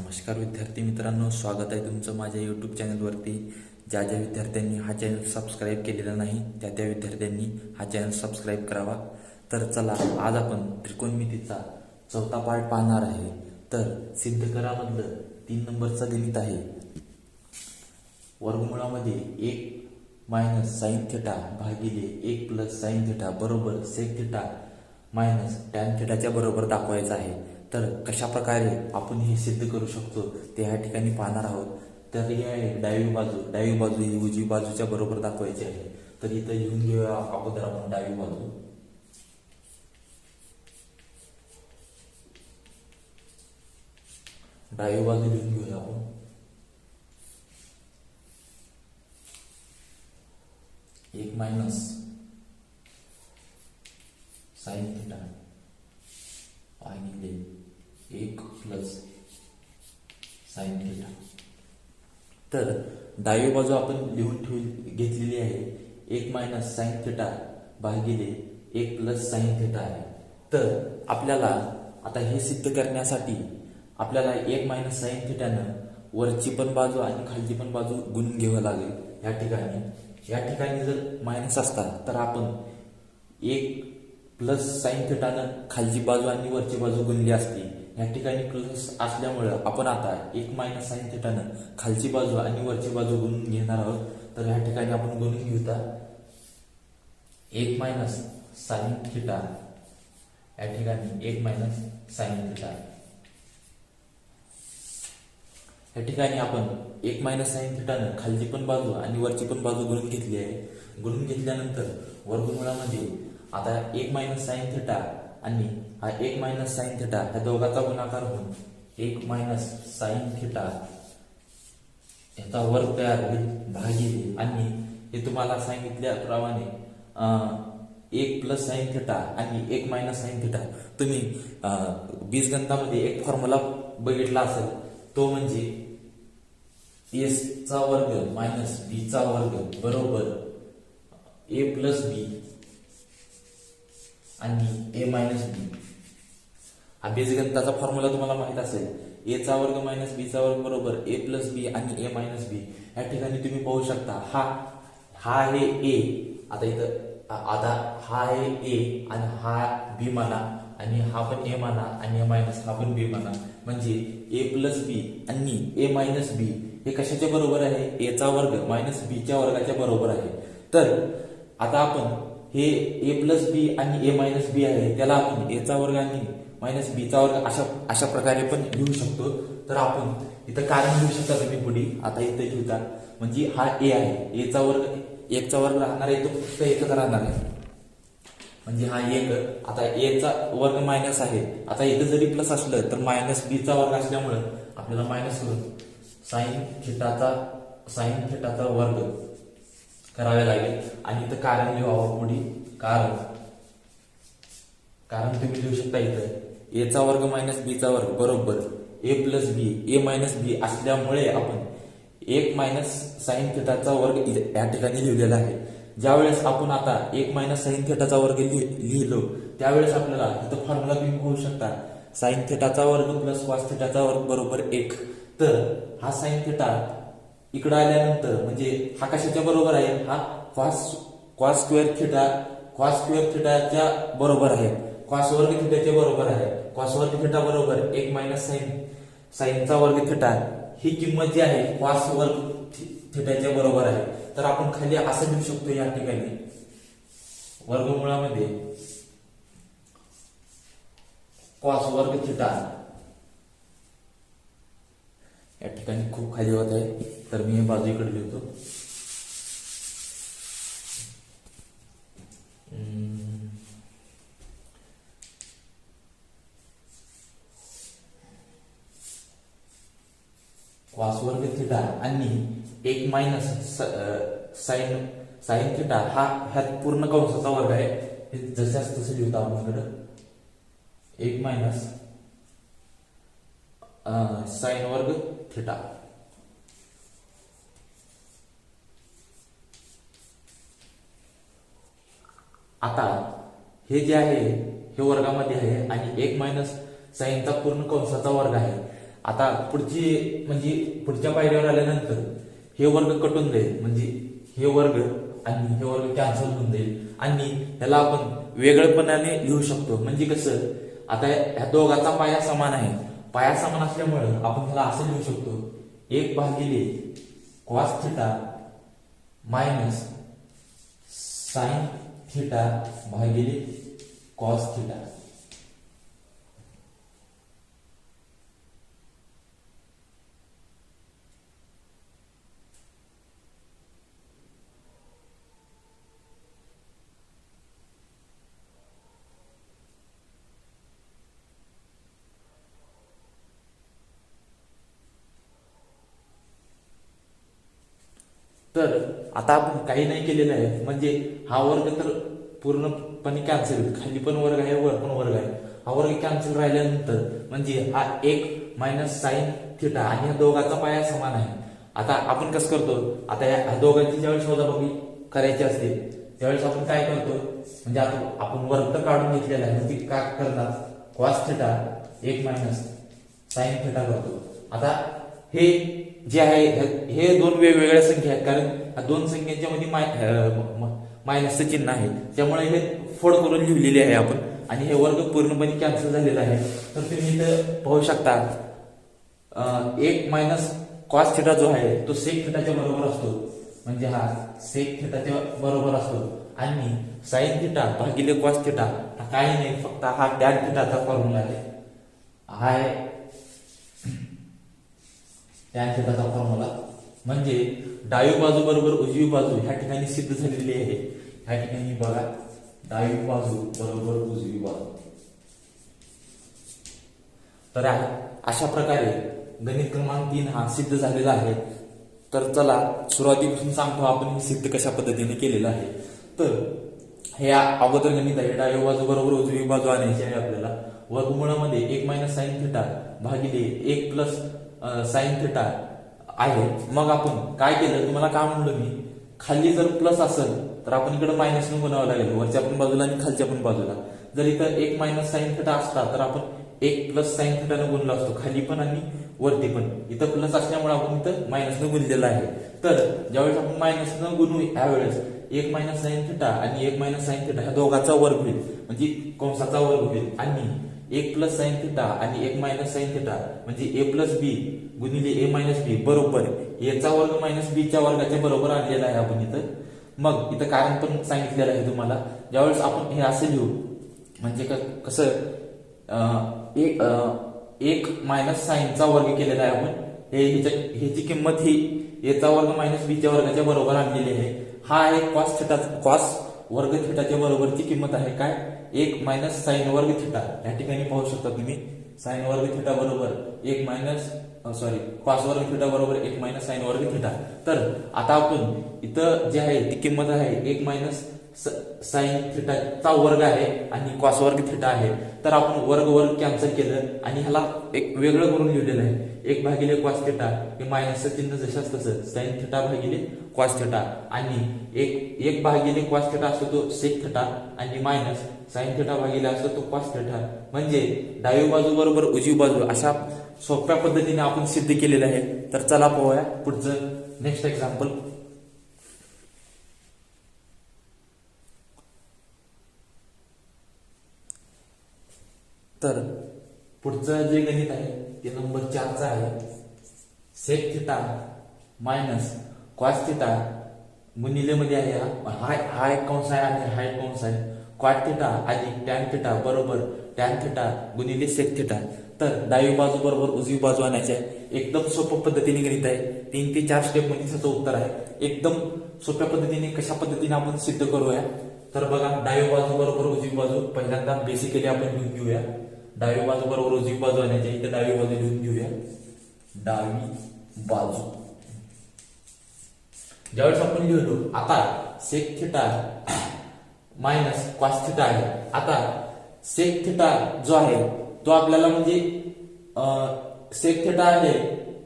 नमस्कार विद्यार्थी मित्रांनो, स्वागत आहे तुमचं माझ्या यूट्यूब चॅनलवरती. ज्या ज्या विद्यार्थ्यांनी हा चॅनल सबस्क्राईब केलेला नाही त्या त्या विद्यार्थ्यांनी हा चॅनल सबस्क्राईब करावा. तर चला, आज आपण त्रिकोणमितीचा चौथा पार्ट पाहणार आहे. तर सिद्धकरामधलं 3 नंबरचं गणित आहे. वर्गमुळामध्ये 1 मायनस साइन थिटा भागिले 1 प्लस साइन थिटा बरोबर सेक थिटा मायनस टॅन थिटाच्या बरोबर दाखवायचं आहे. तर कशा प्रकारे आपण हे सिद्ध करू शकतो ते ह्या ठिकाणी पाहणार आहोत. तर ही आहे डावी बाजू ही उजवी बाजूच्या बरोबर दाखवायची आहे. तर इथं लिहून घेऊया अगोदर आपण डावी बाजू. डावी बाजू लिहून घेऊया आपण. एक मायनस साइन थिटा भागिले 1 प्लस साइन थिटा. तर डावी बाजू आपण लिहून घेतलेली आहे. 1 मायनस साइन थिटा भागिले 1 प्लस साइन थिटा आहे. तर आपल्याला आता हे सिद्ध करण्यासाठी आपल्याला 1 मायनस साइन थिटानं वरची पण बाजू आणि खालची पण बाजू गुणून घ्यावं लागेल. या ठिकाणी जर मायनस असता तर आपण 1 प्लस साइन थिटानं खालची बाजू आणि वरची बाजू गुणली असती. या ठिकाणी प्लस असल्यामुळे आपण आता 1 मायनस साइन थिटानं खालची बाजू आणि वरची बाजू गुणून घेणार आहोत. तर या ठिकाणी आपण गुणून घेऊया 1 मायनस साइन थिटा. या ठिकाणी 1 मायनस साइन थिटा. या ठिकाणी आपण 1 मायनस साइन थिटानं खालची पण बाजू आणि वरची पण बाजू गुणून घेतली आहे. गुणून घेतल्यानंतर वर्गमुळामध्ये आता 1 मायनस साइन थिटा आणि हा 1 मायनस साइन थिटा ह्या दोघांचा गुणाकार होऊन 1 मायनस साइन थिटा याचा वर्ग तयार होईल भागिले, आणि हे तुम्हाला सांगितल्याप्रमाणे 1 प्लस साइन थिटा आणि 1 मायनस साइन थिटा. तुम्ही बीजगणितामध्ये एक फॉर्म्युला बघितला असेल, तो म्हणजे a चा वर्ग मायनस b चा वर्ग बरोबर a प्लस b आणि a मायनस बी. हा बीजगणिताचा फॉर्म्युला तुम्हाला माहित असेल. a चा वर्ग मायनस b चा वर्ग बरोबर a प्लस बी आणि a मायनस बी. या ठिकाणी तुम्ही पाहू शकता हा आहे a. आता हा आहे a आणि हा b म्हणा, आणि हा पण a म्हणा, आणि a मायनस हा पण b म्हणा. म्हणजे a प्लस बी आणि a मायनस बी हे कशाच्या बरोबर आहे? a चा वर्ग मायनस b च्या वर्गाच्या बरोबर आहे. तर आता आपण हे a प्लस बी आणि a मायनस बी आहे, त्याला आपण a चा वर्ग आणि मायनस बी चा वर्ग अशा प्रकारे पण लिहू शकतो. तर आपण इथं कारण लिहू शकता तुम्ही पुढे. आता इथं लिहूया म्हणजे हा a आहे, a चा वर्ग 1 चा वर्ग राहणार आहे, तो फक्त 1च राहणार आहे. म्हणजे हा 1. आता a चा वर्ग मायनस आहे. आता इथं जरी प्लस असलं तर मायनस बी चा वर्ग असल्यामुळं आपल्याला मायनस करून साइन थिटाचा वर्ग करावे लागेल. आणि इथं कारण लिहावं पुढे. कारण तुम्ही लिहू शकता इथं a चा वर्ग मायनस बी चा वर्ग बरोबर a plus B, a minus B असल्यामुळे आपण 1 मायनस साइन थिटाचा वर्ग या ठिकाणी लिहिलेला आहे. ज्यावेळेस आपण आता 1 मायनस साइन थिटाचा वर्ग लिहिलो त्यावेळेस आपल्याला इथं फॉर्म्युला तुम्ही पाहू शकता. साइन थिटाचा वर्ग प्लस कॉस थिटाचा वर्ग बरोबर 1. तर हा साइन थिटा इकडं आल्यानंतर म्हणजे हा कशाच्या बरोबर आहे? हा कॉस स्क्वेअर थिटाच्या बरोबर आहे. कॉस वर्ग थिटाच्या बरोबर आहे. कॉस वर्ग थिटा बरोबर 1 मायनस साइनचा वर्ग थिटा. ही किंमत जी आहे कॉस वर्ग थिटाच्या बरोबर आहे. तर आपण खाली असं लिहू शकतो या ठिकाणी वर्गमुळामध्ये कॉस वर्ग थिटा. या ठिकाणी खूप खाली होत आहे, तर मी हे बाजूकडे लिहितो. कॉस वर्ग थिटा आणि 1 मायनस साइन थिटा हा ह्यात पूर्ण कंसाचा वर्ग आहे. हे जशाच तसं लिहितो आपण इकडं 1 मायनस साइन वर्ग थिटा. आता हे जे आहे हे वर्गामध्ये आहे आणि 1 मायनस साइनचा पूर्ण कंसाचा वर्ग आहे. आता पुढच्या पायरीवर आल्यानंतर हे वर्ग कटून जाईल, म्हणजे हे वर्ग आणि हे वर्ग कॅन्सल होऊन जाईल आणि ह्याला आपण वेगळेपणाने लिहू शकतो. म्हणजे कसं, आता ह्या दोघांचा पाया समान आहे, पाया समान असल्यामुळे आपण ह्याला असं लिहू शकतो, 1 भागिले cos theta minus sine theta भागिले कॉस थिटा. तर आता आपण काही नाही केलेलं आहे, म्हणजे हा वर्ग तर पूर्णपणे कॅन्सल होईल, खाली पण वर्ग आहे वर पण वर्ग आहे, हा वर्ग कॅन्सल राहिल्यानंतर म्हणजे हा 1 मायनस साइन थिटा आणि ह्या दोघांचा पाया समान आहे. आता आपण कसं करतो, आता या दोघांची ज्यावेळेस वजाबाकी करायची असते त्यावेळेस आपण काय करतो, म्हणजे आता आपण वर्ग तर काढून घेतलेला आहे, म्हणजे काय करणार, cos theta 1 minus sine theta करतो. आता हे जे आहे हे दोन वेगवेगळ्या संख्या आहेत, कारण ह्या दोन संख्यांच्या मध्ये मायनसचं चिन्ह आहे, त्यामुळे हे फोड करून लिहिलेले आहे आपण आणि हे वर्ग पूर्णपणे कॅन्सल झालेला आहे. तर तुम्ही इथं पाहू शकता 1 मायनस कॉस थिटा जो आहे तो सेक थिटाच्या बरोबर असतो, म्हणजे हा सेक थिटाच्या बरोबर असतो आणि साइन थिटा भागिले कॉस थिटा हा काही नाही, फक्त हा टॅन थिटाचा फॉर्म्युला आहे, हा आहे टॅन थिटाचा फॉर्म्युला. म्हणजे डावी बाजू बरोबर उजवी बाजू ह्या ठिकाणी सिद्ध झालेली आहे. ह्या ठिकाणी बघा, डावी बाजू बरोबर उजवी बाजू. तर अशा प्रकारे गणित क्रमांक 3 हा सिद्ध झालेला आहे. तर चला सुरुवातीपासून सांगतो आपण हे सिद्ध कशा पद्धतीने केलेलं आहे. तर हे अगोदर गणित आहे, डावी बाजू बरोबर उजवी बाजू आणायची आहे आपल्याला. वर्गमुळामध्ये 1 मायनस साइन थिटा भागिले 1 प्लस साइन थिटा आहे. मग आपण काय केलं, तुम्हाला काय म्हणलो मी, खाली जर प्लस असेल तर आपण इकडे मायनस न गुणावं लागेल, वरच्या पण बाजूला आणि खालच्या पण बाजूला. जर इथं 1 मायनस साइन थिटा असता तर आपण 1 प्लस साइन थिटानं गुणला असतो, खाली पण आणि वरती पण. इथं प्लस असल्यामुळे आपण इथं मायनस न गुणलेलं आहे. तर ज्यावेळेस आपण मायनस न गुणू यावेळेस 1 मायनस साइन थिटा आणि 1 मायनस साइन थिटा ह्या दोघांचा वर्ग होईल, म्हणजे कंसाचा वर्ग होईल. आणि 1 प्लस साइन थिटा आणि 1 मायनस साइन थिटा म्हणजे ए प्लस बी गुणिले ए मायनस बी बरोबर एचा वर्ग मायनस बी च्या वर्गाच्या बरोबर आणलेला आहे आपण इथं. मग इथं कारण पण सांगितलेलं आहे तुम्हाला. ज्यावेळेस आपण हे असं लिहू, म्हणजे कसं 1 मायनस साइनचा वर्ग केलेला आहे आपण, ह्याची किंमत ही एचा वर्ग मायनस बी च्या वर्गाच्या बरोबर आणलेली आहे. हा आहे कॉस थिटा, कॉस वर्ग थिटाच्या बरोबरची किंमत आहे काय, 1 मायनस साइन वर्ग थिटा. या ठिकाणी पाहू शकता तुम्ही, साइन वर्ग थिटा बरोबर 1 मायनस कॉस वर्ग थिटा बरोबर 1 मायनस साइन वर्ग थिटा. तर आता आपण इथं जे आहे ती किंमत आहे 1 मायनस साइन थिटाचा वर्ग आहे आणि कॉस वर्ग थिटा आहे. तर आपण वर्ग कॅन्सल केलं आणि ह्याला एक वेगळं करून लिहिलेलं आहे, 1 भागिले कॉस थिटा हे मायनसचं चिन्ह जशाच तसं साइन थिटा भागिले कॉस थिटा आणि 1 भागिले कॉस थिटा असतो तो सेक थिटा आणि मायनस साइन थिटा भागिले असतो तो कॉस थिटा. म्हणजे डावी बाजू बरोबर उजवी बाजू अशा सोप्या पद्धतीने आपण सिद्ध केलेलं आहे. तर चला पाहूया पुढचं नेक्स्ट एक्झाम्पल. तर पुढचं जे गणित आहे ते नंबर 4चं आहे. Sec theta minus cos theta गुणिले मध्ये आहे हा एक कंस आहे आणि हा एक कंस आहे. कॉट थिटा अधिक टॅन थिटा बरोबर टॅन थिटा गुणिले सेक थिटा. तर डावी बाजू बरोबर उजवी बाजू आणायची आहे. एकदम सोप्या पद्धतीने गणित आहे, 3 ते 4 स्टेप मध्ये त्याचं उत्तर आहे. एकदम सोप्या पद्धतीने कशा पद्धतीने आपण सिद्ध करूया. तर बघा, डावी बाजू बरोबर उजवी बाजू पहिल्यांदा बेसिकली आपण लिहून घेऊया. डावी बाजू बरोबर उजवी बाजू आणायची, इथे डावी बाजू लिहून घेऊया. डावी बाजू ज्यावेळेस आपण लिहिलो, आता sec theta minus cos theta आहे. आता सेक थिटा जो आहे तो आपल्याला म्हणजे सेक थिटा आहे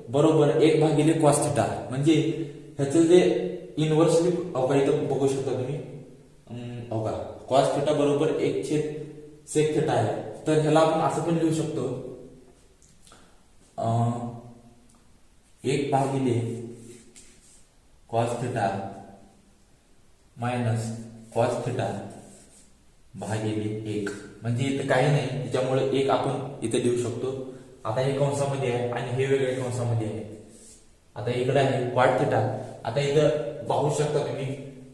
बरोबर 1 भागिले कॉस थिटा, म्हणजे ह्याचं जे इनव्हर्सली इथं बघू शकता तुम्ही, कॉस थिटा बरोबर 1 छेद सेक थिटा आहे. तर ह्याला आपण असं पण लिहू शकतो, 1 भागिले cos theta minus cos theta भागिले 1. म्हणजे इथे काही नाही, त्याच्यामुळे 1 आपण इथे लिहू शकतो. आता हे कंसामध्ये आहे आणि हे वेगळ्या कंसामध्ये आहे. आता इकडे आहे कॉट थिटा. आता इथं पाहू शकता तुम्ही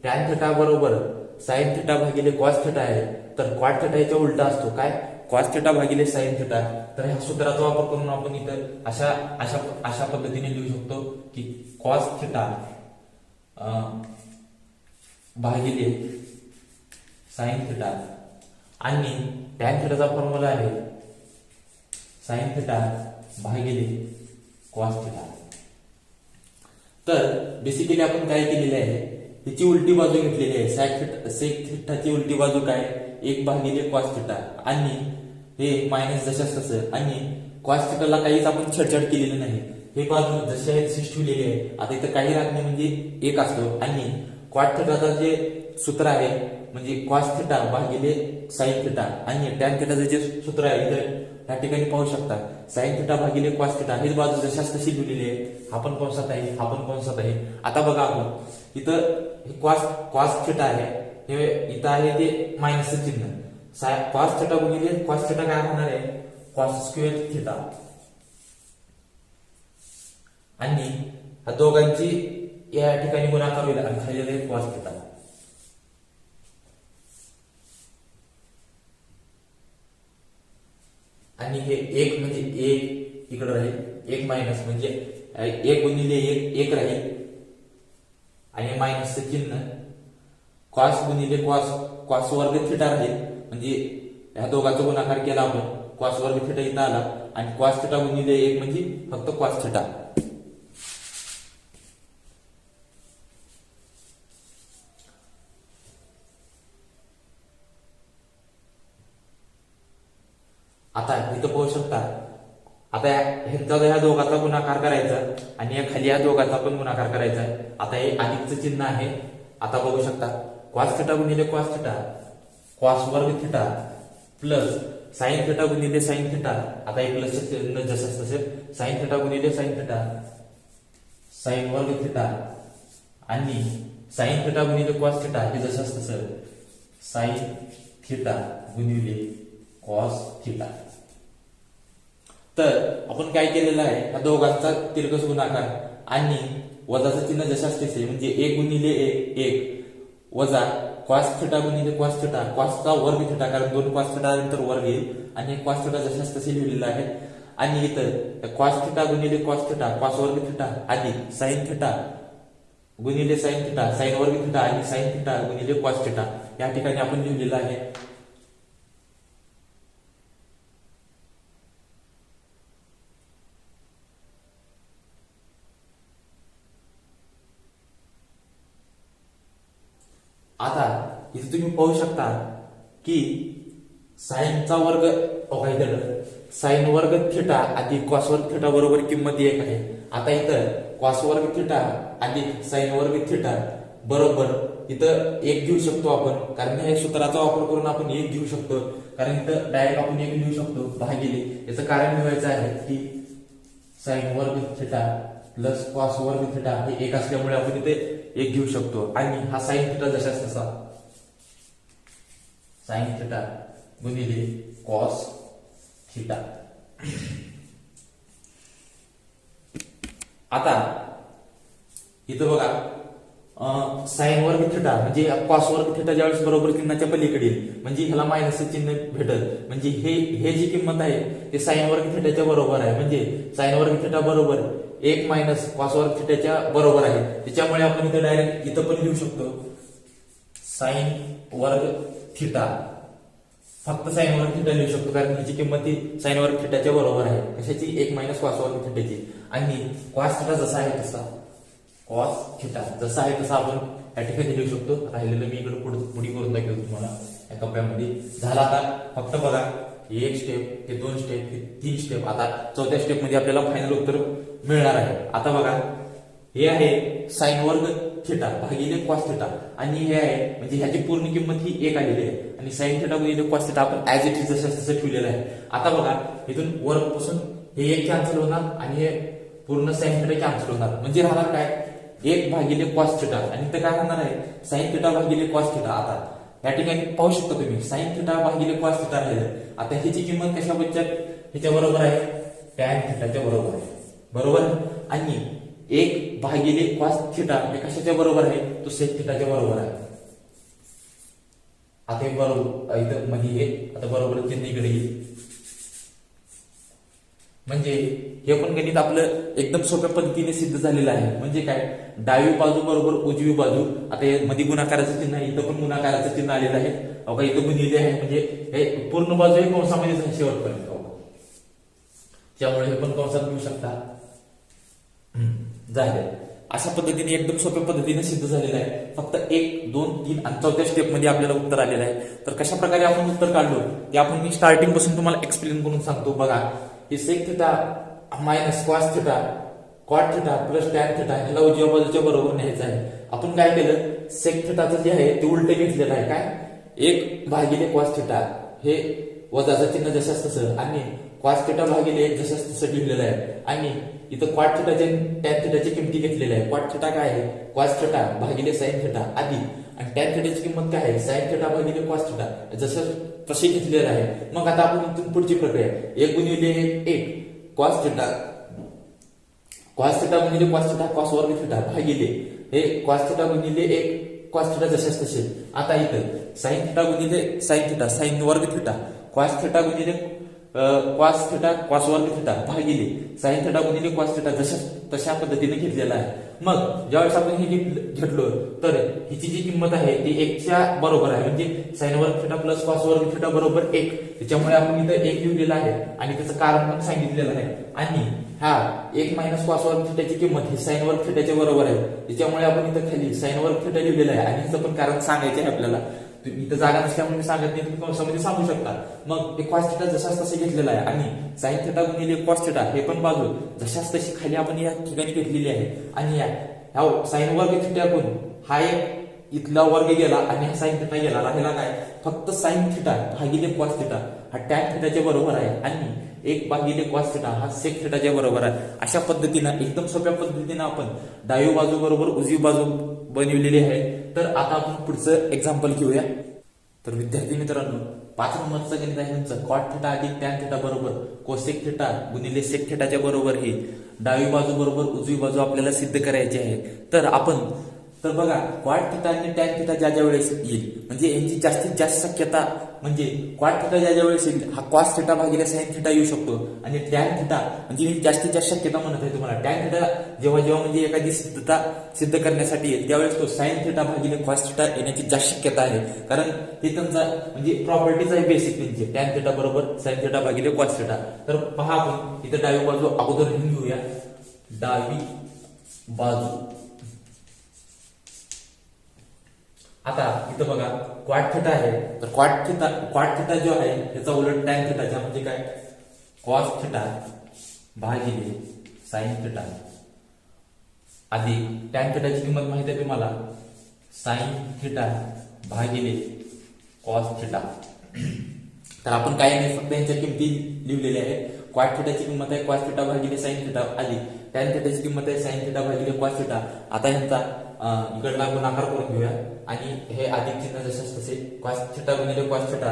टॅन थिटा बरोबर साइन थिटा भागिले कॉस थिटा आहे. तर कॉट थिटा याच्या उलटा असतो काय, कॉस थिटा भागिले साइन थिटा. तर ह्या सूत्राचा वापर करून आपण इथं अशा अशा अशा पद्धतीने लिहू शकतो की कॉस थिटा भागिले साइन थिटा आणि टॅन थिटाचा फॉर्म्युला आहे साइन थिटा भागिले कॉस थिटा. तर बेसिकली आपण काय केलेले आहे, हिची उलटी बाजू घेतलेली आहे. सेक थिटाची उलटी बाजू काय, 1 भागिले कॉस थिटा आणि हे मायनस जशाच तसं. आणि कॉस थिटाला काहीच आपण छेडछाड केलेली नाही. हे बाजू जशी आहे तशीच ठेवलेली आहे. आता इथं काही राहत नाही म्हणजे 1 असतो. आणि कॉट थिटाचं जे सूत्र आहे म्हणजे कॉस थिटा भागिले साइन थिटा आणि टॅन थिटाचं जे सूत्र आहे इथं या ठिकाणी पाहू शकता साइन थिटा भागिले कॉस थिटा. ही बाजू जशाच तशी लिहिलेली आहे. हा पण कंसात आहे, हा पण कंसात आहे. आता बघा आपण इथं कॉस थिटा आहे, हे इथं आहे ते मायनसचं चिन्ह. कॉस थिटा गुणिले कॉस थिटा काय होणार आहे, कॉस स्क्वेअर थिटा. आणि ह्या दोघांची या ठिकाणी गुणाकार होईल आणि खाली आहे कॉस थिटा. आणि हे 1 म्हणजे 1 इकडे राहील, 1 मायनस म्हणजे 1 गुणिले 1 राहील आणि मायनसचं चिन्ह. कॉस गुणिले कॉस वर्ग थिटा राहील म्हणजे ह्या दोघांचा गुणाकार केला आपण, कॉस वर्ग थिटा इथं आला आणि कॉस थिटा गुणिले 1 म्हणजे फक्त कॉस थिटा. आता इथं पाहू शकता, आता ह्या दोघांचा गुणाकार करायचा आणि या खाली या दोघांचा पण गुणाकार करायचा आहे. आता हे अधिकचं चिन्ह आहे. आता बघू शकता कॉस थिटा गुणिले कॉस थिटा, कॉस वर्ग थिटा प्लस साइन थिटा गुणिले साइन थिटा. आता हे प्लसचं चिन्ह जसं तसे साइन थिटा गुणिले साइन थिटा, साइन वर्ग थिटा आणि साइन थिटा गुणिले कॉस थिटा हे जसंच तसं साइन थिटा गुणिले कॉस थिटा. तर आपण काय केलेलं आहे, या दोघांचा तिरकस गुणाकार आणि वजाचं चिन्ह जशाच तसे म्हणजे 1 गुणिले 1 वजा कॉस थिटा गुणिले कॉस थिटा, कॉसचा वर्ग थिटा, कारण 2 कॉस थिटा नंतर वर्ग येईल आणि कॉस थिटा जशाच तसे लिहिलेलं आहे. आणि इथं कॉस थिटा गुणिले कॉस थिटा, कॉस वर्ग थिटा अधिक साइन थिटा गुणिले साइन थिटा, साइन वर्ग थिटा आणि साइन थिटा गुणिले कॉस थिटा या ठिकाणी आपण लिहिलेलं आहे. आता इथे तुम्ही पाहू शकता की साइनचा वर्ग साइन वर्ग थिटा अधिक कॉस वर्ग थिटा बरोबर किंमत 1 आहे. आता इथं कॉस वर्ग थिटा अधिक साइन वर्ग थिटा बरोबर इथं 1 घेऊ शकतो आपण, कारण या सूत्राचा वापर करून आपण 1 घेऊ शकतो. कारण इथं डायरेक्ट आपण 1 लिहू शकतो भागिले. याचं कारण लिहायचं आहे की साइन वर्ग थिटा प्लस कॉस वर्ग थिटा हे 1 असल्यामुळे आपण इथे 1 घेऊ शकतो. आणि हा साइन थिटा जशाच तसा साइन थिटा गुणिले कॉस थिटा. आता इथं बघा साइन वर्ग थिटा म्हणजे कॉस वर्ग थिटा ज्यावेळेस बरोबर चिन्हाच्या पलीकडे येईल म्हणजे ह्याला मायनसचं चिन्ह भेटल. म्हणजे हे जी किंमत आहे ते साइन वर्ग थिटाच्या बरोबर आहे. म्हणजे साइन वर्ग थिटा बरोबर 1 मायनस कॉस वर्ग थिटाच्या बरोबर आहे. त्याच्यामुळे आपण इथं डायरेक्ट इथं पण लिहू शकतो साइन वर्ग थिटा, फक्त साइन वर्ग थिटा लिहू शकतो कारण ह्याची किंमत ही साइन वर्ग थिटाच्या बरोबर आहे. कशाची, 1 मायनस कॉस वर्ग थिटाची. आणि कॉस थिटा जसा आहे तसा कॉस थिटा जसा आहे तसा आपण या ठिकाणी लिहू शकतो. राहिलेलं मी इकडे पुढे करून दाखवतो तुम्हाला या कप्प्यामध्ये. झाला आता फक्त बघा 1 स्टेप, हे 2 स्टेप, हे 3 स्टेप. आता 4थ्या स्टेप मध्ये आपल्याला फायनल उत्तर मिळणार आहे. आता बघा हे आहे साइन वर्ग थिटा भागिले कॉस थिटा आणि हे आहे म्हणजे ह्याची पूर्ण किंमत ही 1 आलेली आहे आणि साइन थिटा गुणिले कॉस थिटा आपण ऍज इट इज जसं ठेवलेलं आहे. आता बघा इथून वर्ग पासून हे एक कॅन्सल होणार आणि हे पूर्ण साइन थिटा कॅन्सल होणार, म्हणजे राहणार काय 1 भागिले कॉस थिटा आणि इथं काय राहणार आहे साइन थिटा भागिले कॉस थिटा. आता या ठिकाणी पाहू शकता तुम्ही साइन थिटा भागिले कॉस थिटा राहिलं. आता ह्याची किंमत कशा ह्याच्या बरोबर आहे टॅन थिटाच्या बरोबर आहे, बरोबर. आणि 1 भागिले कॉस थिटा हे कशाच्या बरोबर आहे तो सेक थिटाच्या बरोबर आहे. आता हे बरोबर इथं मध्ये हे आता बरोबर चिन्ह इकडे येईल, म्हणजे हे पण गणित आपलं एकदम सोप्या पद्धतीने सिद्ध झालेलं आहे. म्हणजे काय डावी बाजू बरोबर उजवी बाजू. आता हे मध्ये गुणाकाराचं चिन्ह आहे, इथं पण गुणाकाराचं चिन्ह आलेलं आहे बघा, इथं गुणिले आहे, म्हणजे हे पूर्ण बाजू हे कंसामध्येच आहे शेवटपर्यंत. त्यामुळे हे पण कंसात घेऊ शकता. झाले अशा पद्धतीने एकदम सोप्या पद्धतीने सिद्ध झालेलं आहे. फक्त 1, 2, 3 आणि 4थ्या स्टेप मध्ये आपल्याला उत्तर आलेलं आहे. तर कशा प्रकारे आपण उत्तर काढलो ते आपण मी स्टार्टिंग पासून तुम्हाला एक्सप्लेन करून सांगतो. बघा हे sec theta minus cos theta cot theta plus tan theta ह्याला उजव्या बाजूच्या बरोबर न्यायचं आहे. आपण काय केलं सेक थिटाचं जे आहे ते उलट घेतलेलं आहे. काय 1 भागिले कॉस थिटा हे वजाचं चिन्ह जशाच तसं आणि कॉस थिटा भागिले जशाच तसं लिहिलेलं आहे. आणि इथं कॉट थिटाचे टॅन थिटाची किमती घेतलेल्या आहे. कॉट थिटा काय आहे कॉस थिटा भागिले साइन थिटा आधी आणि टॅन थिटाची किंमत काय आहे साइन थिटा भागिले कॉस थिटा जसं तसे घेतलेलं आहे. मग आता आपण इथून पुढची प्रक्रिया 1 गुणिले 1 कॉस थिटा गुणिले कॉस थिटा कॉस वर्ग थिटा भागिले हे कॉस थिटा गुणिले 1 कॉस थिटा जशाच तसे. आता इथं साइन थिटा गुणिले साइन थिटा साइन वर्ग थिटा कॉस थिटा गुणिले कॉस थिटा कॉस वर्ग थिटा भागिले साइन थिटा गुणिले कॉस थिटा तशा पद्धतीने घेतलेला आहे. मग ज्यावेळेस आपण हे घेतलो तर हिची जी किंमत आहे ती 1च्या बरोबर आहे, म्हणजे साइन वर्ग थिटा प्लस कॉस वर्ग थिटा बरोबर 1. त्याच्यामुळे आपण इथं 1 लिहिलेला आहे आणि त्याचं कारण पण सांगितलेलं आहे. आणि हा 1 मायनस कॉस वर्ग थिटाची किंमत ही साइन वर्ग थिटाच्या बरोबर आहे, त्याच्यामुळे आपण इथं खाली साइन वर्ग थिटा लिहिलेला आहे आणि ह्याचं पण कारण सांगायचं आहे आपल्याला. तुम्ही इथं जागा नसल्यामुळे मी सांगत नाही, तुम्ही कंसामध्ये सांगू शकता. मग हे कॉस थिटा जशाच तसे घेतलेला आहे आणि साइन थिटा गुणिले कॉस थिटा हे पण बाजू जशाच तशी खाली आपण या ठिकाणी घेतलेली आहे. आणि ह्या साइन वर्ग थिटाकडून हा एक इथला वर्ग गेला आणि हा साइन थिटा गेला, राहिला काय फक्त साइन थिटा भागिले कॉस थिटा हा टॅन थिटाच्या बरोबर आहे आणि 1 भागिले कॉस थिटा हा सेक थिटाच्या बरोबर आहे. अशा पद्धतीनं एकदम सोप्या पद्धतीनं आपण डावी बाजू बरोबर उजवी बाजू बनवलेली आहे. तर आता आपण पुढचं एक्झाम्पल घेऊया. तर विद्यार्थी मित्रांनो 5 नंबरचं गणित आहे तुमचं कॉट थिटा अधिक टॅन थिटा बरोबर कोसेक थिटा गुणिले सेक थिटाच्या बरोबर ही डावी बाजू बरोबर उजवी बाजू आपल्याला सिद्ध करायची आहे. तर बघा कॉट थिटा आणि टॅन थिटा ज्या वेळेस येईल म्हणजे यांची जास्तीत जास्त शक्यता म्हणजे कॉट थिटा ज्या वेळेस येईल हा कॉस थिटा भागिले साइन थिटा येऊ शकतो आणि टॅन थिटा म्हणजे मी जास्तीत जास्त शक्यता म्हणत आहे तुम्हाला. टॅन थिटा जेव्हा म्हणजे एखादी सिद्ध करण्यासाठी येईल त्यावेळेस तो साइन थिटा भागिले कॉस थिटा येण्याची जास्त शक्यता आहे, कारण ते त्यांचा म्हणजे प्रॉपर्टीज आहे बेसिक त्यांची टॅन थिटा बरोबर साइन थिटा भागिले कॉस थिटा. तर पहा आपण इथं डावी बाजू अगोदर लिहून घेऊया. डावी बाजू आता इथं बघा क्वाट थिटा आहे तर क्वाट थिटा जो आहे त्याचा उलट टॅन थिटाच्या म्हणजे काय कॉस थिटा भागिले साइन थिटा अधिक टॅन थिटाची किंमत माहिती आहे तुम्हाला साइन थिटा भागिले कॉस थिटा. तर आपण काय नाही फक्त यांच्या किमती लिहिलेल्या आहेत. क्वाट थिटाची किंमत आहे कॉस थिटा भागिले साइन थिटा अधिक टॅन थिटाची किंमत आहे साइन थिटा भागिले कॉस थिटा. आता ह्यांचा इकडला गुणाकार करून घेऊया आणि हे अधिक चिन्ह जसं तसे कॉस थिटा गुणिले कॉस थिटा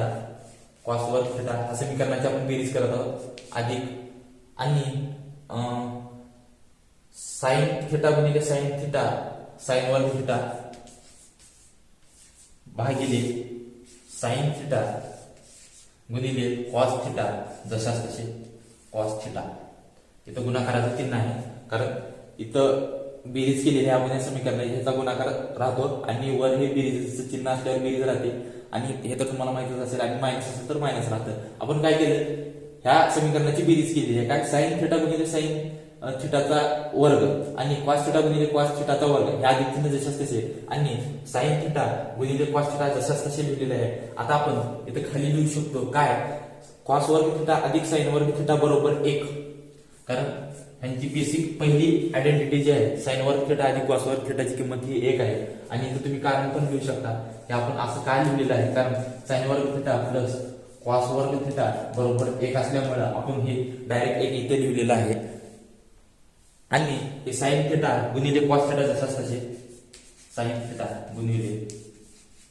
कॉस वर्ग थिटा असं समीकरणाची आपण बेरीज करत आहोत अधिक आणि साइन थिटा गुणिले साइन थिटा साइन वर्ग थिटा भागिले साइन थिटा गुणिले कॉस थिटा जशाच तसे कॉस थिटा. इथं गुणाकाराचं चिन्ह आहे कारण इथं बेरीज केलेली आहे आपण या समीकरणाची, ह्याचा गुणाकार राहतो आणि वर हे बेरीजचं चिन्ह असल्यावर बेरीज राहते आणि हे तर तुम्हाला माहितीच असेल आणि मायनस असेल तर मायनस राहतं. आपण काय केलं ह्या समीकरणाची बेरीज केलेली आहे काय साइन थिटा गुणिले साइन थिटाचा वर्ग आणि कॉस थिटा गुणिले कॉस थिटाचा वर्ग हे अधिक चिन्ह जशाच तसे आणि साइन थिटा गुणिले कॉस थिटा जशाच तसे लिहिलेले आहे. आता आपण इथे खाली लिहू शकतो काय कॉस वर्ग थिटा अधिक साइन वर्ग थिटा बरोबर 1, कारण ह्यांची बेसिक पहिली आयडेंटिटी जी आहे साइन वर्ग थिटा अधिक कॉस वर्ग थिटाची किंमत ही 1 आहे. आणि इथं तुम्ही कारण पण लिहू शकता हे आपण असं काय लिहिलेलं आहे कारण साइन वर्ग थिटा प्लस कॉस वर्ग थिटा बरोबर 1 असल्यामुळे आपण हे डायरेक्ट 1 इथे लिहिलेलं आहे आणि हे साइन थिटा गुणिले कॉस थिटा जसाच तसे साइन थिटा गुणिले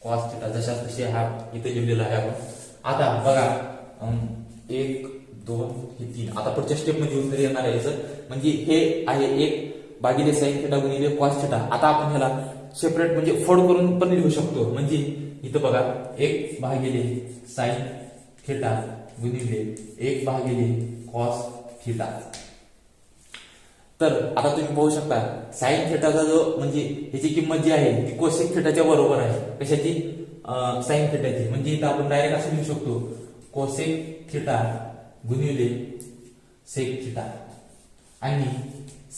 कॉस थिटा जसाच तसे हा इथे लिहिलेला आहे आपण। आता बघा 1 2 हे 3 आता पुढच्या स्टेप मध्ये उत्तर येणार आहे याचं, म्हणजे हे आहे 1 भागिले साइन थिटा गुणिले कॉस थिटा। आता आपण ह्याला सेपरेट म्हणजे फोल्ड करून पण लिहू शकतो, म्हणजे इथं बघा 1 भागिले साइन थिटा गुणिले 1 भागिले कॉस थिटा। तर आता तुम्ही पाहू शकता साइन थिटाचा जो म्हणजे ह्याची किंमत जी आहे ती कोसेक थिटाच्या बरोबर आहे। कशाची? साइन थिटाची। म्हणजे इथं आपण डायरेक्ट असं लिहू शकतो कोसेक थिटा गुणिले सेक थिटा आणि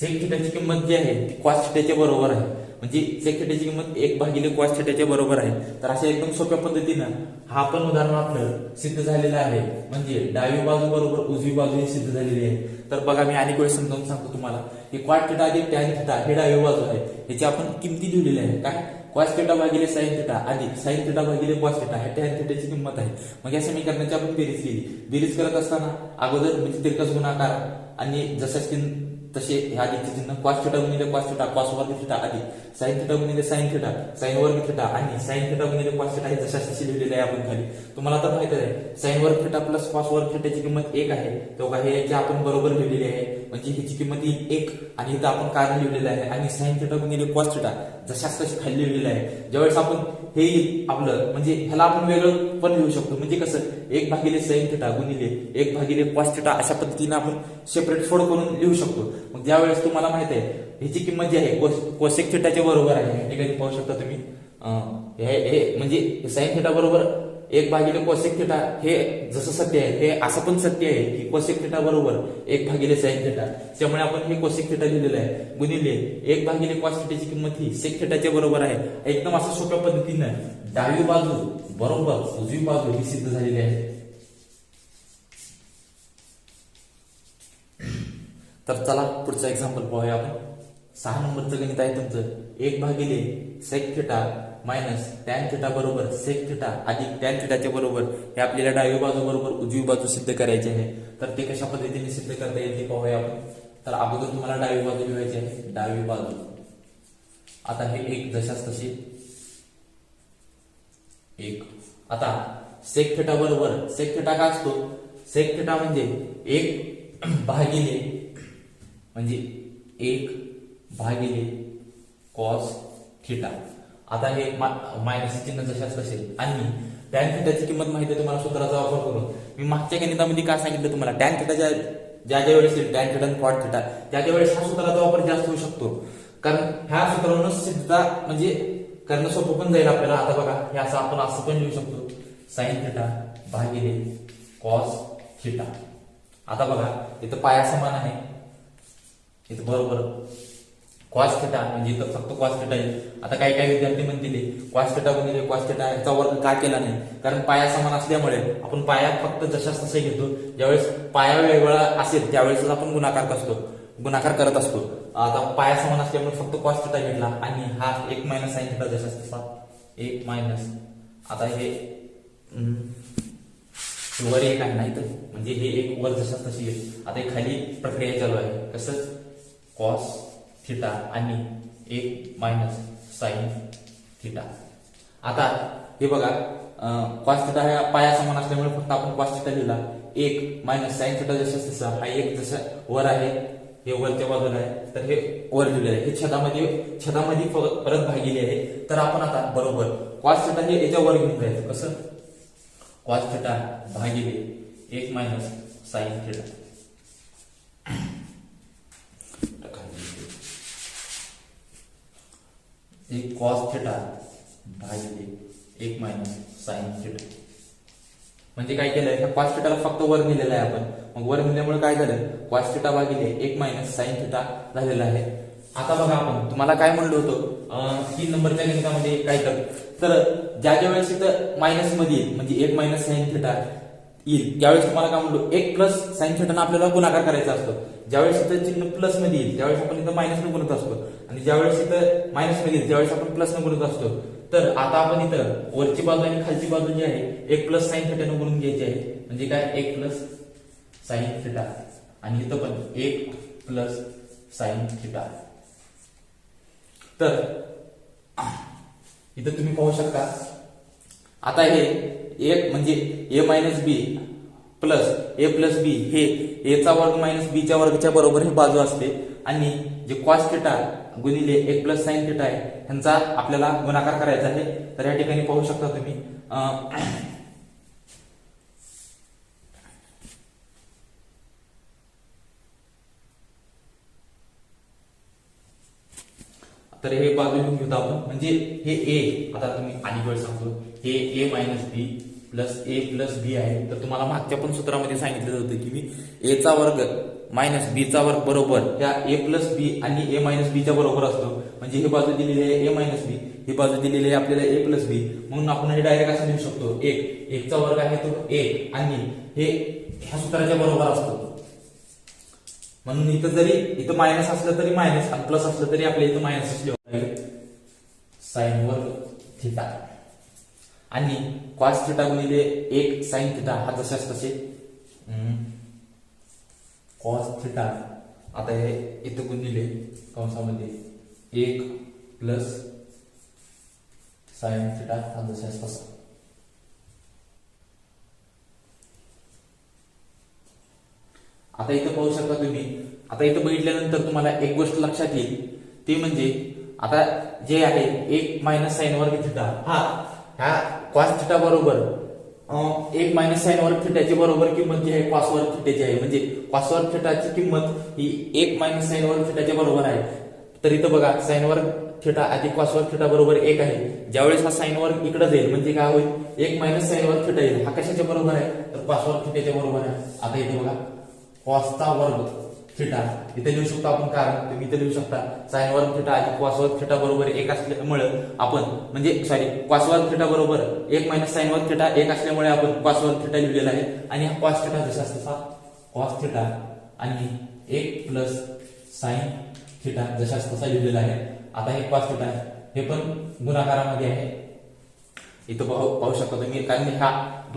सेक थिटाची किंमत जी आहे ती कॉस थिटाच्या बरोबर आहे, म्हणजे सेक थिटाची किंमत 1 भागिले कॉस थिटाच्या बरोबर आहे। तर अशा एकदम सोप्या पद्धतीनं हा पण उदाहरण आपलं सिद्ध झालेलं आहे, म्हणजे डावी बाजू बरोबर उजवी बाजू ही सिद्ध झालेली आहे। तर बघा मी अनेक वेळेस समजावून सांगतो तुम्हाला की कॉट थिटा अधिक टॅन थिटा हे डावी बाजू आहे, याची आपण किमती लिहिलेल्या आहे काय? कॉस थिटा भागिले साइन थिटा अधिक साइन थिटा भागिले कॉस थिटा हे टॅन थिटाची किंमत आहे। मग या समीकरणाची आपण बेरीज केली, बेरीज करत असताना अगोदर म्हणजे तिरकस गुणाकार आणि जसं तसे ह्या अधिकचे चिन्ह कॉस थिटा गुणिले कॉस थिटा कॉस वर्ग थिटा अधिक साइन थिटा गुणिले साइन थिटा साइन वर्ग थिटा आणि साइन थिटा गुणिले कॉस थिटा हे जशाच तसे लिहिलेले आहे आपण खाली। तुम्हाला तर माहित आहे साइन वर्ग थिटा प्लस कॉस वर्ग थिटाची किंमत 1 आहे, तेव्हा हे याची आपण बरोबर लिहिलेली आहे, म्हणजे ह्याची किंमत येईल 1 आणि इथं आपण कारण लिहिलेलं आहे आणि साइन थिटा गुणिले कॉस थिटा जशाच तसे खाली लिहिलेलं आहे। ज्यावेळेस आपण हे आपलं म्हणजे ह्याला आपण वेगळं पण लिहू शकतो, म्हणजे कसं 1 भागिले साइन थिटा गुणिले 1 भागिले कॉस थिटा अशा पद्धतीने आपण सेपरेट फोल्ड करून लिहू शकतो। मग ज्यावेळेस तुम्हाला माहित आहे ह्याची किंमत जी आहे कोसेक थिटाच्या बरोबर आहे, या ठिकाणी पाहू शकता तुम्ही हे म्हणजे साइन थिटा बरोबर 1 भागिले कोसेक थिटा हे जसं सत्य आहे हे असं पण सत्य आहे की कोसेक थिटा बरोबर 1 भागिले साइन थिटा, त्यामुळे आपण हे कोसेक थिटा लिहिलेलं आहे गुणिले 1 भागिले कॉस थिटाची किंमत ही सेक थिटाच्या बरोबर आहे। एकदम असं सोप्या पद्धतीनं डावी बाजू बरोबर उजवी बाजू ही सिद्ध झालेली आहे। तर चला पुढचं एक्झाम्पल पाहूया आपण। 6 नंबरचं गणित आहे तुमचं 1 भागिले sec theta minus tan theta बरोबर सेक थिटा अधिक टॅन थिटाच्या बरोबर हे आपल्याला डावी बाजू बरोबर उजवी बाजू सिद्ध करायची आहे। तर ते कशा पद्धतीने सिद्ध करता येईल ते पाहूया आपण। तर अगोदर तुम्हाला डावी बाजू लिहायची आहे, डावी बाजू आता हे 1 जशाच तशी 1। आता सेक थिटा बरोबर सेक थिटा काय असतो? सेक थिटा म्हणजे 1 भागिले म्हणजे 1 भागिले कॉस थिटा। आता हे मायनस चिन्ह जशाच तसे आणि टॅन थिटाची किंमत माहिती आहे तुम्हाला सूत्राचा वापर करून। मी मागच्या गणितामध्ये काय सांगितलं तुम्हाला, टॅन थिटाच्या ज्या वेळेस टॅन थिटा आणि कॉट थिटा त्या वेळेस हा सूत्राचा वापर जास्त होऊ शकतो, कारण ह्या सूत्रावरून सिद्धता म्हणजे करणं सोपं पण जाईल आपल्याला। आता बघा हे असं आपण असं पण लिहू शकतो साइन थिटा भागिले कॉस थिटा। आता बघा इथं पाया समान आहे, इथं बरोबर कॉस थिटा म्हणजे इथं फक्त कॉस थिटा आहे। आता काही काही विद्यार्थी म्हणतील कॉस थिटा गुणिले कॉस थिटा याचा वर्ग का केला नाही, कारण पाया समान असल्यामुळे आपण पाया फक्त जशाच तसे घेतो, ज्यावेळेस पाया वेगवेगळा असेल त्यावेळेस आपण गुणाकार करत असतो। आता पाया समान असल्यामुळे फक्त कॉस थिटा घेतला आणि हा 1 मायनस साइन थिटा जशाच तसा 1 मायनस आता हे वर 1 आहे नाही तर म्हणजे हे 1 वर जशाच तशी येईल। आता हे खाली प्रक्रिया चालू आहे, कसं कॉस थिटा आणि 1 मायनस साइन थिटा। आता हे बघा कॉस थिटा हा पाया समान असल्यामुळे फक्त आपण कॉस थिटा लिहिला, 1 मायनस साइन थिटा जशाच तसा हा 1 जसा वर आहे हे वरच्या बाजूला आहे तर हे वर लिहिलेलं आहे, हे छेदामध्ये परत भागिले आहे। तर आपण आता बरोबर कॉस थिटा हे याच्या वर घेऊन जायचं, कसं कॉस थिटा भागिले 1 minus sine theta. Cos theta भागिले 1 मायनस साइन थिटा म्हणजे काय केलंय, ह्या कॉस थिटाला फक्त वर लिहिलेलं आहे आपण, मग वर लिहिल्यामुळे काय झालं कॉस थिटा भागिले 1 मायनस साइन थिटा झालेला आहे। आता बघा आपण तुम्हाला काय म्हणलो होतो 3 नंबरच्या गणितामध्ये काय तर ज्या वेळेस इथं मायनस मध्ये येईल म्हणजे 1 मायनस साइन थिटा येईल त्यावेळेस तुम्हाला काय म्हणलो 1 प्लस साइन थिटा आपल्याला गुणाकार करायचा असतो। ज्यावेळेस इथं चिन्ह प्लस मध्ये येईल त्यावेळेस आपण इथं मायनस न गुणत असतो आणि ज्यावेळेस इथं मायनस मध्ये येईल त्यावेळेस आपण प्लस न गुणत असतो। तर आता आपण इथं वरची बाजू आणि खालची बाजू जी आहे एक प्लस साइन थिटाने गुणून घ्यायची आहे. म्हणजे काय, एक प्लस साइन थिटा, आणि इथं पण एक प्लस साइन थिटा. तर इथं तुम्ही पाहू शकता आता हे एक म्हणजे ए मायनस बी प्लस ए प्लस बी हे ए चा वर्ग मायनस बी च्या वर्गाच्या बरोबर ही बाजू असते. आणि जे कॉस थिटा गुणिले एक प्लस साइन थिटा आहे ह्यांचा आपल्याला गुणाकार करायचा आहे. तर या ठिकाणी पाहू शकता तुम्ही तर हे बाजू लिहून घेतो आपण. म्हणजे हे ए, आता तुम्ही आणि वेळ सांगतो, हे ए मायनस बी प्लस ए प्लस बी आहे. तर तुम्हाला मागच्या पण सूत्रामध्ये सांगितलेलं होतं की मी ए चा वर्ग मायनस बी चा वर्ग बरोबर या ए प्लस बी आणि ए मायनस बी च्या बरोबर असतो. म्हणजे ही बाजू दिलेली आहे ए मायनस बी, ही बाजू दिलेली आहे आपल्याला ए प्लस बी. म्हणून आपण हे डायरेक्ट असं लिहू शकतो, एक चा वर्ग आहे तो एक आणि हे ह्या सूत्राच्या बरोबर असतो. म्हणून इथं जरी इथं मायनस असलं तरी मायनस आणि प्लस असलं तरी आपल्या इथं मायनस साइन वर्ग थिटा. आणि कॉस थिटा गुणिले एक साइन थिटा हा जशाच तसे कॉस थिटा. आता हे इथं गुणिले कंसामध्ये एक प्लस साइन थिटा हा जशाच तसा. आता इथं पाहू शकता तुम्ही, आता इथं बघितल्यानंतर तुम्हाला एक गोष्ट लक्षात येईल, ते म्हणजे आता जे आहे एक मायनस साइन वर्ग थिटा ह्या कॉस थिटा बरोबर एक मायनस साइन वर्ग थिटाची बरोबर किंमत जी आहे कॉस वर्ग थिटाची आहे. म्हणजे कॉस वर्ग थिटाची किंमत ही एक मायनस साइन वर्ग थिटाच्या बरोबर आहे. तर इथं बघा साइन वर्ग थिटा अधिक कॉस वर्ग थिटा बरोबर एक आहे. ज्यावेळेस हा साइन वर्ग इकडे जाईल म्हणजे काय होईल, एक मायनस साइन वर्ग थिटा येईल. हा कशाच्या बरोबर आहे, तर कॉस वर्ग थिटाच्या बरोबर आहे. आता इथे बघा कॉसचा वर्ग थिटा इथे लिहू शकतो आपण, कारण तुम्ही इथे लिहू शकता साइन वर्ग थिटा अधिक कॉस वर्ग थिटा बरोबर एक असल्यामुळे आपण म्हणजे कॉस वर्ग थिटा बरोबर एक मायनस साइन वर्ग थिटा एक असल्यामुळे आपण कॉस वर्ग थिटा लिहिलेला आहे. आणि हा कॉस थिटा जसा तसा कॉस थिटा आणि एक प्लस साइन थिटा जशाच तसा लिहिलेला आहे. आता हे कॉस थिटा हे पण गुणाकारामध्ये आहे. इथं पाहू शकता तुम्ही, कारण हा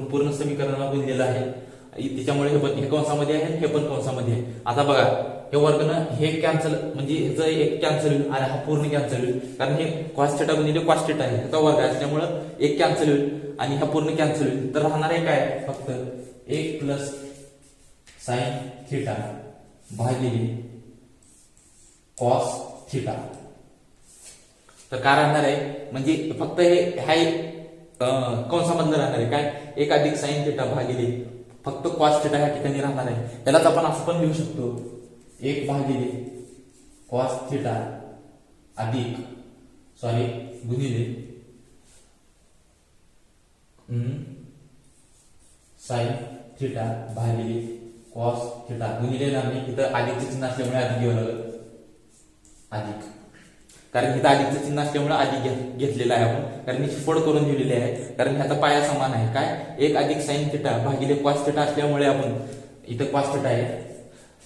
पूर्ण समीकरणाला गुणलेला आहे. त्याच्यामुळे हे कंसामध्ये आहे, हे पण कंसामध्ये आहे. आता बघा हे वर्गनं हे कॅन्सल म्हणजे ह्याचं एक कॅन्सल होईल आणि हा पूर्ण कॅन्सल होईल, कारण हे कॉस थिटा गुणिले कॉस थिटा आहे, ह्याचा वर्ग असल्यामुळे एक कॅन्सल होईल आणि हा पूर्ण कॅन्सल होईल. तर राहणार आहे काय, फक्त एक प्लस साइन थिटा भागिले कॉस थिटा. तर काय राहणार आहे, म्हणजे फक्त हे कंसामधलं राहणार आहे काय, एक अधिक साइन थिटा भागिले फक्त कॉस थिटा या ठिकाणी राहणार आहे. त्यालाच आपण असं पण लिहू शकतो, एक भागिले कॉस थिटा अधिक गुणिले साइन थिटा भागिले कॉस थिटा. गुणिले नाही, इथं अधिकचं चिन्ह असल्यामुळे अधिक घ्यावं लागेल, अधिक, कारण इथं अधिकचं चिन्ह असल्यामुळे अधिक घेतलेलं आहे आपण, कारण ही फोड करून दिलेली आहे, कारण ह्याचा पाया समान आहे काय, एक अधिक साइन थिटा भागिले कॉस थिटा असल्यामुळे आपण इथं कॉस थिटा आहे.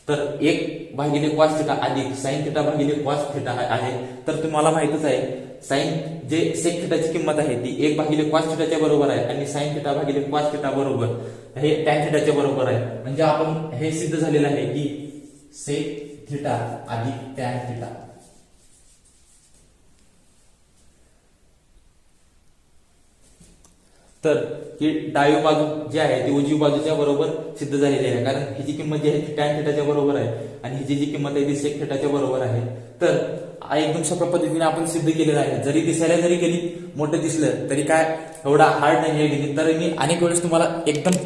तर एक भागिले कॉस थिटा अधिक साइन थिटा भागिले कॉस थिटा आहे. तर तुम्हाला माहितच आहे साइन जे सेक थिटाची किंमत आहे ती एक भागिले कॉस थिटाच्या बरोबर आहे आणि साइन थिटा भागिले कॉस थिटा बरोबर हे टॅन थिटाच्या बरोबर आहे. म्हणजे आपण हे सिद्ध झालेलं आहे की सेक थिटा अधिक टॅन थिटा. तर ही डावी बाजू जी आहे ती उजवी बाजूच्या बरोबर सिद्ध झालेली आहे, कारण ही जी किंमत जी आहे ती टॅन थिटाच्या बरोबर आहे आणि ही जी किंमत आहे ती सेक थिटाच्या बरोबर आहे. तर एकदम सोप्या पद्धतीने आपण सिद्ध केलेलं आहे. जरी दिसायला जरी गणित मोठं दिसलं तरी काय एवढा हार्ड नाही आहे गणित. तर मी अनेक वेळेस तुम्हाला एकदम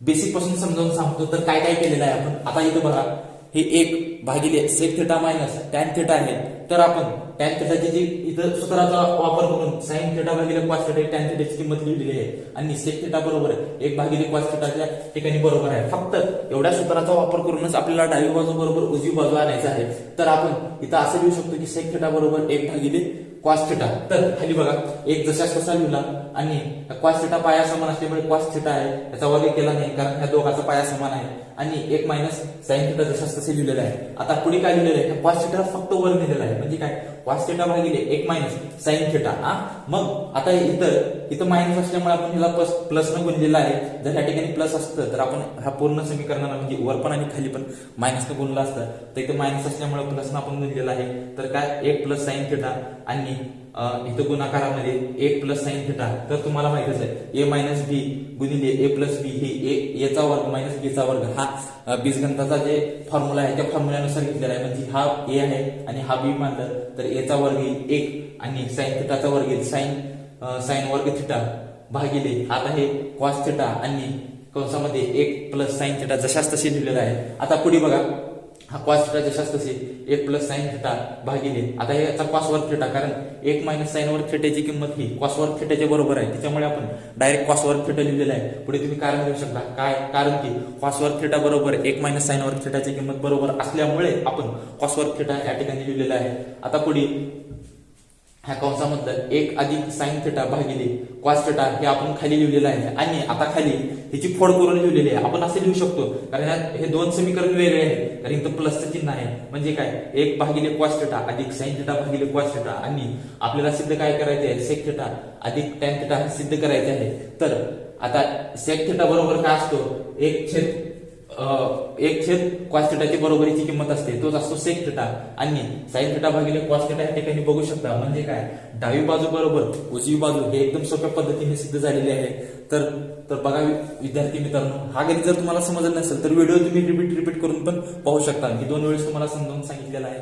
बेसिक पासून समजावून सांगतो. तर काय काय केलेलं आहे आपण, आता इथं बघा हे एक भागिले sec theta minus tan theta आहे. तर आपण टॅन थिटाची जी इथं सूत्राचा वापर करून साइन थिटा भागिले कॉस थिटा टॅन थिटाची किंमत लिहिलेली आहे आणि सेक थिटा बरोबर एक भागिले कॉस थिटाच्या ठिकाणी बरोबर आहे. फक्त एवढ्या सूत्राचा वापर करूनच आपल्याला डावी बाजू बरोबर उजवी बाजू आणायचं आहे. तर आपण इथं असं लिहू शकतो की सेक थिटा बरोबर एक भागिले कॉस थिटा, तर खाली बघा एक जशाच तसा लिहिला आणि कॉस थिटा पाया समान असल्यामुळे कॉस थिटा आहे याचा वर्ग केला नाही कारण ह्या दोघांचा पाया समान आहे आणि एक मायनस साइन थिटा जशाच तसे लिहिलेला आहे. आता पुढे काय लिहिलेलं आहे, कॉस थिटाला फक्त वर्ग दिलेला आहे म्हणजे काय कॉस थिटा भागिले एक मायनस साइन थिटा. मग आता इथं मायनस असल्यामुळे आपण ह्याला प्लस न गुणलेला आहे. जर ह्या ठिकाणी प्लस असतं तर आपण ह्या पूर्ण समीकरणाला म्हणजे वर पण आणि खाली पण मायनस न गुणला असतं, तर इथं मायनस असल्यामुळे प्लस न आपण गुणलेला आहे. तर काय एक प्लस साइन थिटा आणि इथं गुणाकारामध्ये एक प्लस साइन थिटा. तर तुम्हाला माहितच आहे ए मायनस बी गुणिले ए प्लस बी ही एचा वर्ग मायनस बीचा वर्ग हा बीजगणिताचा जे फॉर्म्युला आहे त्या फॉर्म्युल्यानुसार घेतलेला आहे. म्हणजे हा ए आहे आणि हा बी मानलं तर एचा वर्ग येईल एक आणि साइन थिटाचा वर्ग येईल साइन वर्ग थिटा भागिले आता हे कॉस थिटा आणि कंसामध्ये एक प्लस साइन थिटा जशाच तसे लिहिलेला आहे. आता पुढे बघा हा कॉस थिटा जशाच तसे एक प्लस साइन थिटा भागिले आता याचा कॉस वर्ग थिटा कारण एक मायनस साइन वर्ग थिटाची किंमत ही कॉस वर्ग थिटाच्या बरोबर आहे त्याच्यामुळे आपण डायरेक्ट कॉस वर्ग थिटा लिहिलेला आहे. पुढे तुम्ही कारण घेऊ शकता काय कारण की कॉस वर्ग थिटा बरोबर एक मायनस साइन वर्ग थिटाची किंमत बरोबर असल्यामुळे आपण कॉस वर्ग थिटा या ठिकाणी लिहिलेला आहे. आता पुढे ह्या कंसामधलं एक अधिक साइन थिटा भागिले कॉस थिटा हे आपण खाली लिहिलेलं आहे आणि आता खाली ह्याची फोड करून लिहिलेली आहे. आपण असे लिहू शकतो कारण हे दोन समीकरण वेगळे आहेत कारण इथं प्लसचं चिन्ह आहे म्हणजे काय एक भागिले कॉस थिटा अधिक साइन थिटा भागिले कॉस थिटा आणि आपल्याला सिद्ध काय करायचे आहे सेक थिटा अधिक टॅन थिटा हे सिद्ध करायचे आहे. तर आता सेक थिटा बरोबर काय असतो एक छेद कॉस थिटाची बरोबरीची किंमत असते तोच असतो सेक थिटा आणि साइन थिटा भागिले कॉस थिटा या ठिकाणी बघू शकता म्हणजे काय डावी बाजू बरोबर उजवी बाजू हे एकदम सोप्या पद्धतीने सिद्ध झालेले आहे. तर बघा विद्यार्थी मित्रांनो हा गणित जर तुम्हाला समजलं नसेल तर व्हिडिओ तुम्ही रिपीट करून पण पाहू शकता. मी 2 वेळेस तुम्हाला समजावून सांगितलेला आहे.